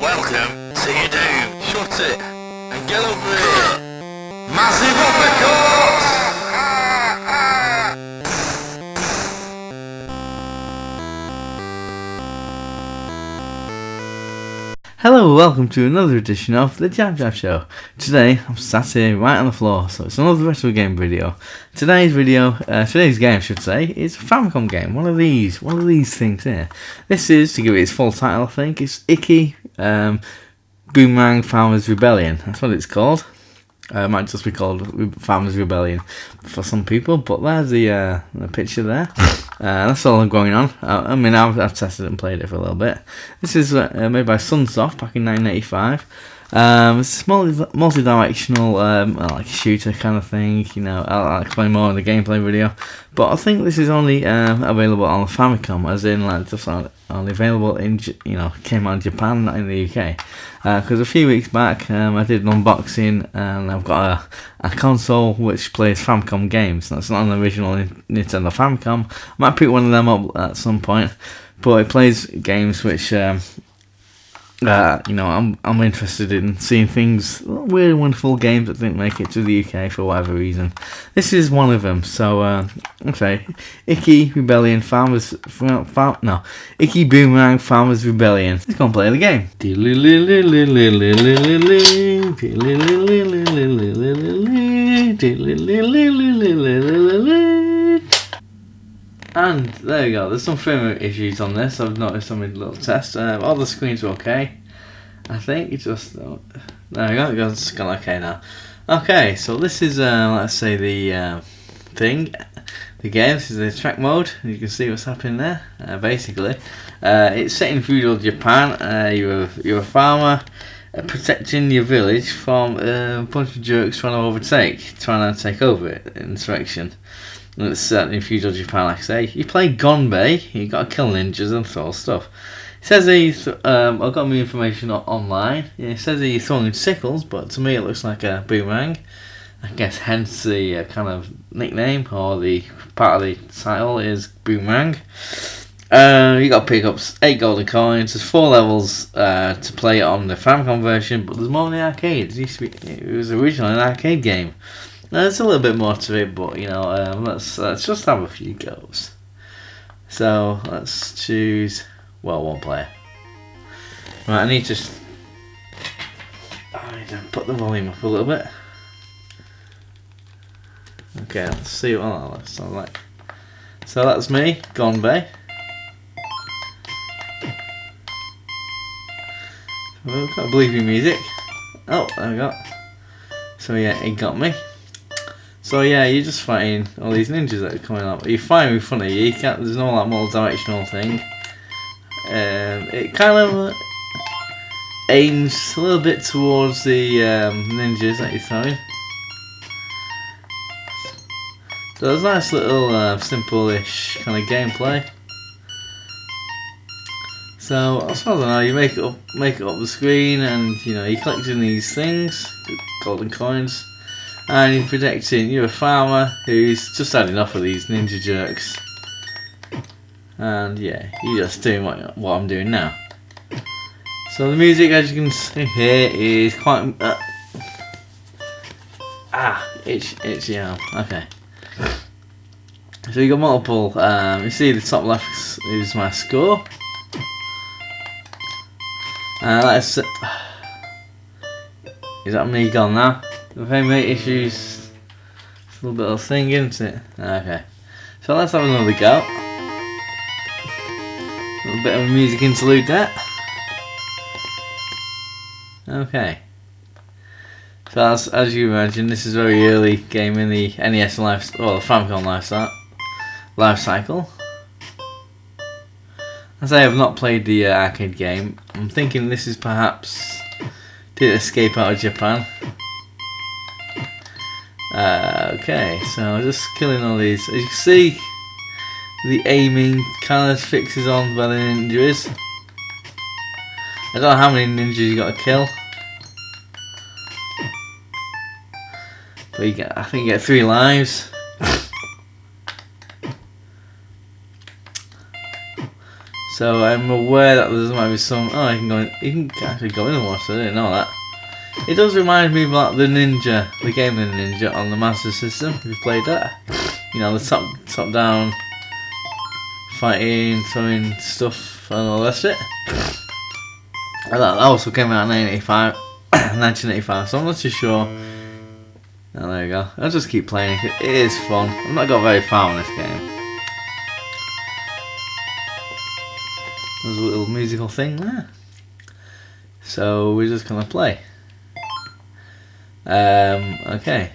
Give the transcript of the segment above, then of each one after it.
Welcome to your doom. Shut it and get over here. Massive uppercuts! Hello, welcome to another edition of the Jab Jab Show. Today, I'm sat here right on the floor, so it's another retro game video. Today's game, I should say, is a Famicom game. One of these things here. This is, to give it its full title, I think, it's Ikki, Boomerang Farmers Rebellion. That's what it's called. It might just be called Farmers Rebellion for some people, but there's the picture there. That's all going on. I mean, I've tested it and played it for a little bit. This is made by Sunsoft back in 1985. It's a multi-directional, like shooter kind of thing. You know, I'll explain more in the gameplay video. But I think this is only available on the Famicom, as in like just only available in, came out in Japan, not in the UK. Because a few weeks back, I did an unboxing, and I've got a console which plays Famicom games. That's not an original Nintendo Famicom. I might pick one of them up at some point, but it plays games which. I'm interested in seeing things, weird, wonderful games that didn't make it to the UK for whatever reason. This is one of them. So, okay, Ikki Rebellion Ikki Boomerang Farmers Rebellion. Let's go and play the game. And there we go, there's some firmware issues on this. I've noticed on my little test. All the screens are okay. I think it just, there we go, it's gone okay now. Okay, so this is, let's say the game. This is the track mode. You can see what's happening there. Basically, it's set in Feudal Japan. You're a farmer protecting your village from a bunch of jerks trying to take over it, insurrection. And it's set in Feudal Japan, like I say. You play Gonbei, you got to kill ninjas and throw stuff. It says he's, I've got my information online. Yeah, it says he's throwing sickles, but to me it looks like a boomerang. I guess hence the kind of nickname, or the part of the title is Boomerang. You got to pick up 8 golden coins. There's 4 levels to play on the Famicom version, but there's more in the arcade. It was originally an arcade game. There's a little bit more to it, but let's just have a few goes. So let's choose, one player. Right, I need to put the volume up a little bit. Okay, let's see what that looks like. So that's me, Gonbei. I've got bleeping music. Oh, there we go. So yeah, it got me. So yeah, you're just fighting all these ninjas that are coming up. You find them in front of you. There's no like multi-directional thing. It kind of aims a little bit towards the ninjas that you're throwing. So there's a nice little simple-ish kind of gameplay. So as far as I know, you make it up the screen, and you're collecting these things, golden coins. And you're protecting, you're a farmer who's just had enough of these ninja jerks. And yeah, you're just doing what I'm doing now. So the music, as you can see here, is quite... itchy arm, okay. So you got multiple, you see the top left is my score. Is that me gone now? The framerate issues, it's a little bit of a thing, isn't it? Okay, so let's have another go. A little bit of a music interlude there. Okay, so as you imagine, this is a very early game in the NES the Famicom life cycle. As I have not played the arcade game, I'm thinking this is perhaps did escape out of Japan. Okay, so just killing all these. As you can see, the aiming kind of fixes on where the ninja is. I don't know how many ninjas you got to kill, but I think you get 3 lives. So I'm aware that there might be some. Oh, you can actually go in the water. I didn't know that. It does remind me of like the Ninja, the game of the Ninja on the Master System. If you played that, you know, the top down fighting, throwing stuff and all the rest of it. And that also came out in 1985. So I'm not too sure. Oh, there you go. I'll just keep playing. It is fun. I've not got very far in this game. There's a little musical thing there. So we're just gonna play. Okay.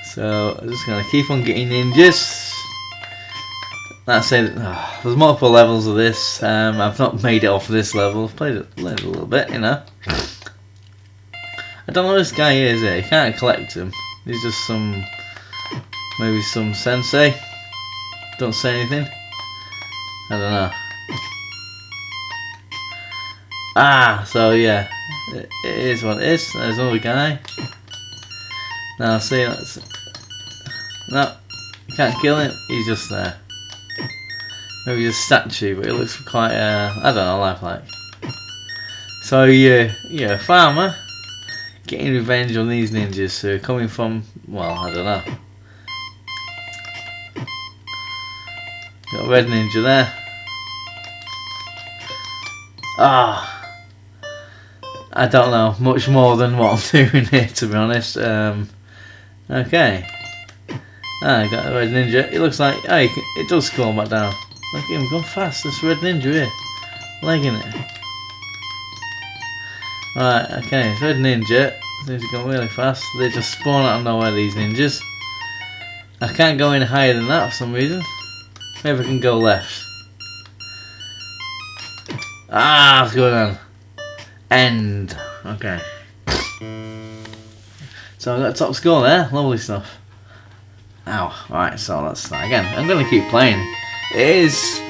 So I'm just gonna keep on getting ninjas. Let's say that there's multiple levels of this. I've not made it off of this level. I've played it a little bit, you know. I don't know who this guy is. You can't collect him. He's just maybe some sensei. Don't say anything. I don't know. So yeah, it is what it is. There's another guy. Now see, no, you can't kill him. He's just there. Maybe a statue, but it looks quite I don't know, lifelike. So you're a farmer getting revenge on these ninjas who are coming from, well, I don't know. Got a red ninja there. I don't know much more than what I'm doing here, to be honest. Okay. I got a red ninja. It looks like, it does scroll back down. Look at him go fast. This red ninja here, legging it. Right. Okay. It's red ninja. Seems to go really fast. They just spawn out of nowhere. These ninjas. I can't go any higher than that for some reason. Maybe I can go left. What's going on? End. Okay. So I got top score there. Lovely stuff. Ow. Right, so let's start again. I'm going to keep playing. It is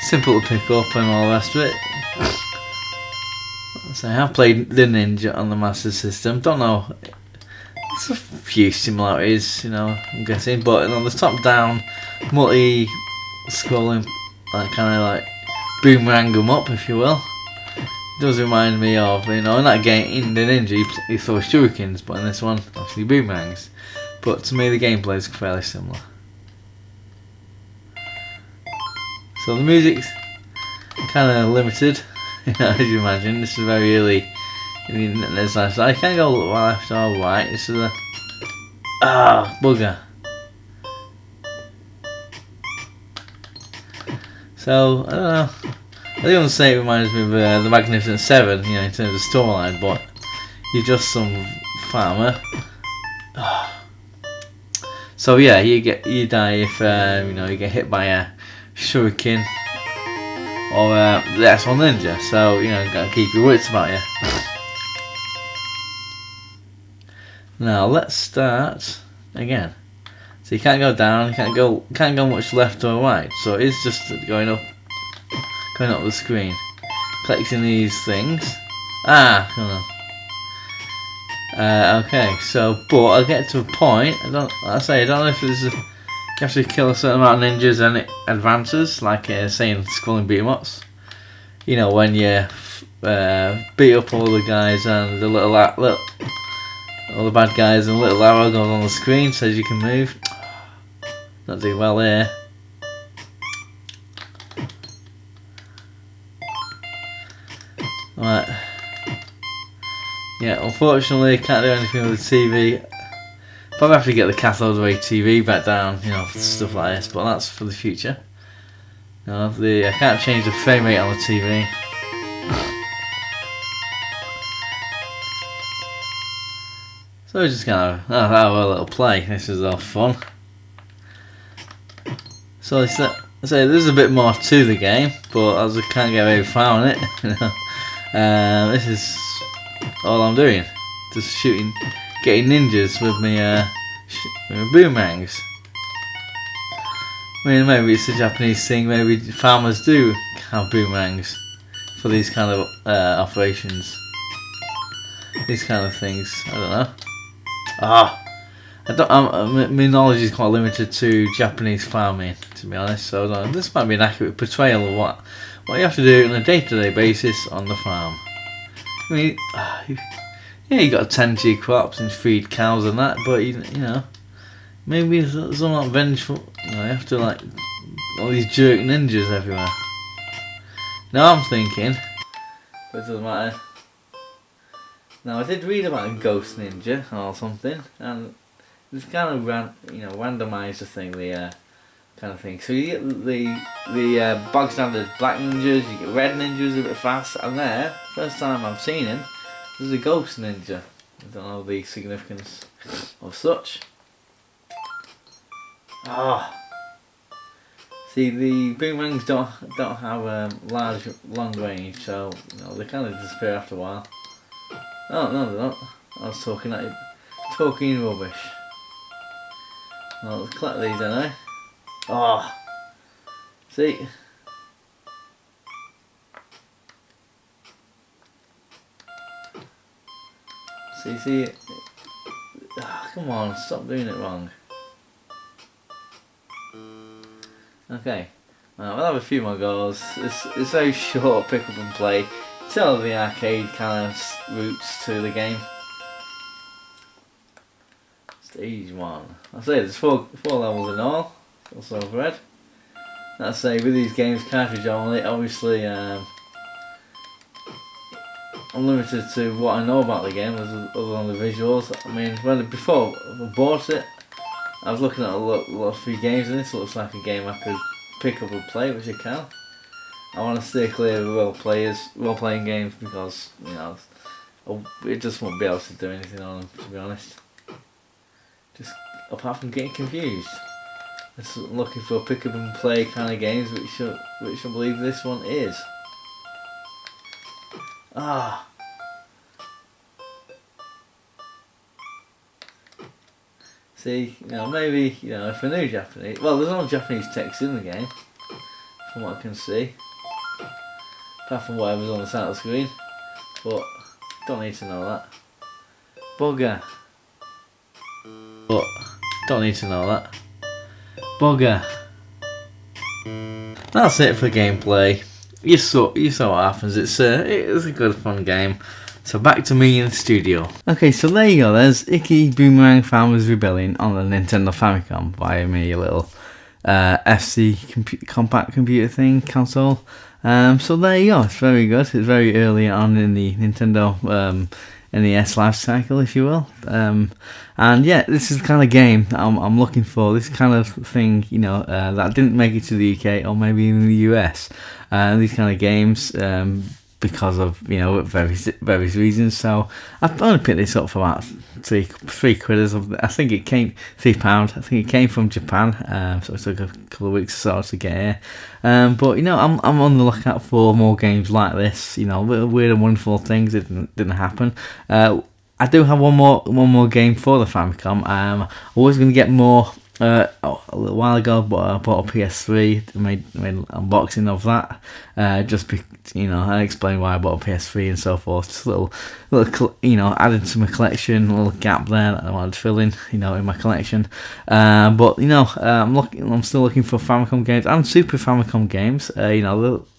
simple to pick up and all the rest of it. So I have played the Ninja on the Master System. Don't know. It's a few similarities, you know, I'm guessing. But on the top down, multi-scrolling, kind of like boomerang 'em up, if you will. It does remind me of, you know, in that game, in the Ninja, you throw shurikens, but in this one, obviously boomerangs. But to me, the gameplay is fairly similar. So the music's kind of limited, as you imagine. This is very early in the NES life, so I can't go left or right. This is a bugger. So I don't know. I don't want to say it reminds me of the Magnificent Seven, you know, in terms of storyline, but you're just some farmer. So yeah, you die if you know, you get hit by a shuriken or the actual ninja. So you know, gotta keep your wits about you. Now let's start again. So you can't go down, you can't go much left or right. So it's just going up the screen, collecting these things. Come on. Okay, so but I'll get to a point. I don't know if there's you have to kill a certain amount of ninjas and it advances, like saying scrolling beat 'em ups. You know, when you beat up all the guys and the all the bad guys, and little arrow goes on the screen says you can move. Not doing well here. Right. Yeah, unfortunately can't do anything with the TV. Probably have to get the cathode ray TV back down, you know, for stuff like this, but that's for the future. No, I can't change the frame rate on the TV. So we're just gonna have a little play. This is all fun. So I say there's a bit more to the game, but as I can't get very far on it, you know, this is all I'm doing. Just shooting, getting ninjas with my boomerangs. I mean, maybe it's a Japanese thing. Maybe farmers do have boomerangs for these kind of operations. These kind of things. I don't know. I don't. My knowledge is quite limited to Japanese farming, to be honest. So this might be an accurate portrayal of what you have to do on a day-to-day basis on the farm. I mean, yeah, you got to tend to your crops and feed cows and that, but you know, maybe it's all not vengeful. You know, you have to like all these jerk ninjas everywhere. Now I'm thinking, but it doesn't matter. Now I did read about a ghost ninja or something, and it's kind of randomised the thing, the kind of thing. So you get the bog standard black ninjas, you get red ninjas a bit fast, and there, first time I've seen him, there's a ghost ninja. I don't know the significance of such. Ah. See, the boomerangs don't have large, long range, so they kind of disappear after a while. Oh no, they're not. I was talking rubbish. Well, let's collect these then, eh? Oh, see. See. Oh, come on, stop doing it wrong. Okay, we'll have a few more goals. It's very short, pick up and play. Still the arcade kind of roots to the game. Stage 1. I'll say there's four levels in all. Also red. I'd say with these games cartridge only, obviously I'm limited to what I know about the game other than the visuals. I mean, before I bought it, I was looking at a lot of free games, and this looks like a game I could pick up and play, which I can. I want to stay clear of role-playing games, because it just won't be able to do anything on them, to be honest. Just apart from getting confused. Just looking for pick up and play kind of games, which I believe this one is. Ah. See, maybe, if I knew Japanese, well, there's no Japanese text in the game, from what I can see, apart from whatever's on the side of the screen, but don't need to know that. Bugger. But don't need to know that. Bugger. That's it for gameplay. You saw what happens. It's a good fun game. So back to me in the studio. Okay, so there you go. There's Ikki Boomerang Farmers Rebellion on the Nintendo Famicom via me little FC compact computer thing console. So there you go. It's very good. It's very early on in the Nintendo NES life cycle, if you will. And yeah, this is the kind of game that I'm looking for. This kind of thing, that didn't make it to the UK or maybe in the US. These kind of games. Because of various reasons, so I've only picked this up for about three quid. I think it came £3. I think it came from Japan, so it took a couple of weeks or so to get here. But I'm on the lookout for more games like this. Weird and wonderful things. It didn't happen. I do have one more game for the Famicom. I was going to get more. A little while ago, but I bought a PS3. Made an unboxing of that. I explained why I bought a PS3 and so forth. Just a little, added to my collection. A little gap there that I wanted to fill in, in my collection. But I'm still looking for Famicom games and Super Famicom games. They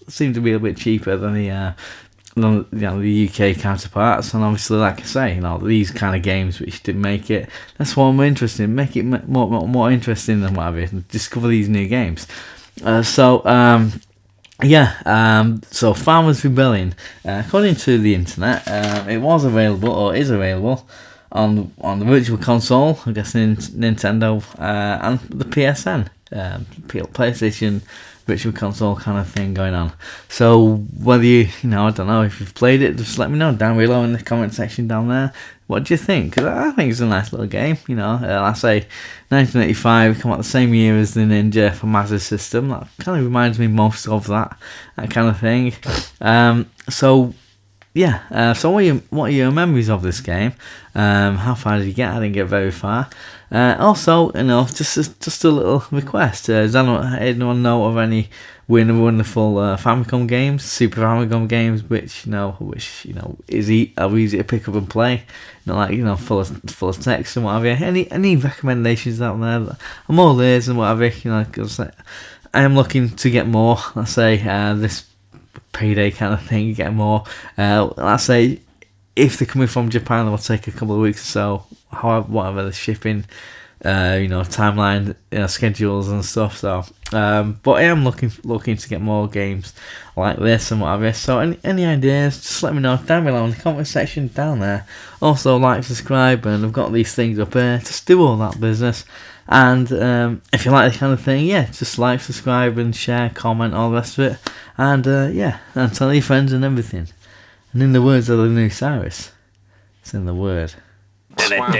seem to be a bit cheaper than the UK counterparts, and obviously, like I say, these kind of games which didn't make it. That's what I'm interested in. Make it more interesting than what have you. Discover these new games. So Farmers Rebellion, according to the internet, it was available or is available on the Virtual Console. I'm guessing Nintendo and the PSN, PlayStation. Virtual Console kind of thing going on. So whether I don't know if you've played it, just let me know down below in the comment section down there. What do you think? Because I think it's a nice little game. I say 1985, come out the same year as the Ninja for Master System. That kind of reminds me most of that kind of thing. So what are your memories of this game? How far did you get? I didn't get very far. Also, just a little request. Does anyone know of any wonderful Famicom games, Super Famicom games, which is are easy to pick up and play. Not like full of text and whatever. Any recommendations out there? I'm all ears and whatever. Cause I am looking to get more. Let's say this payday kind of thing. Get more. Let's say if they're coming from Japan, it'll take a couple of weeks or so. However, whatever the shipping. Timeline, schedules and stuff. So, but I am looking to get more games like this and whatever. So, any ideas? Just let me know down below in the comment section down there. Also, like, subscribe, and I've got these things up here. Just do all that business. And if you like this kind of thing, just like, subscribe, and share, comment, all the rest of it. And and tell your friends and everything. And in the words of the new Cyrus, it's in the word. Wow.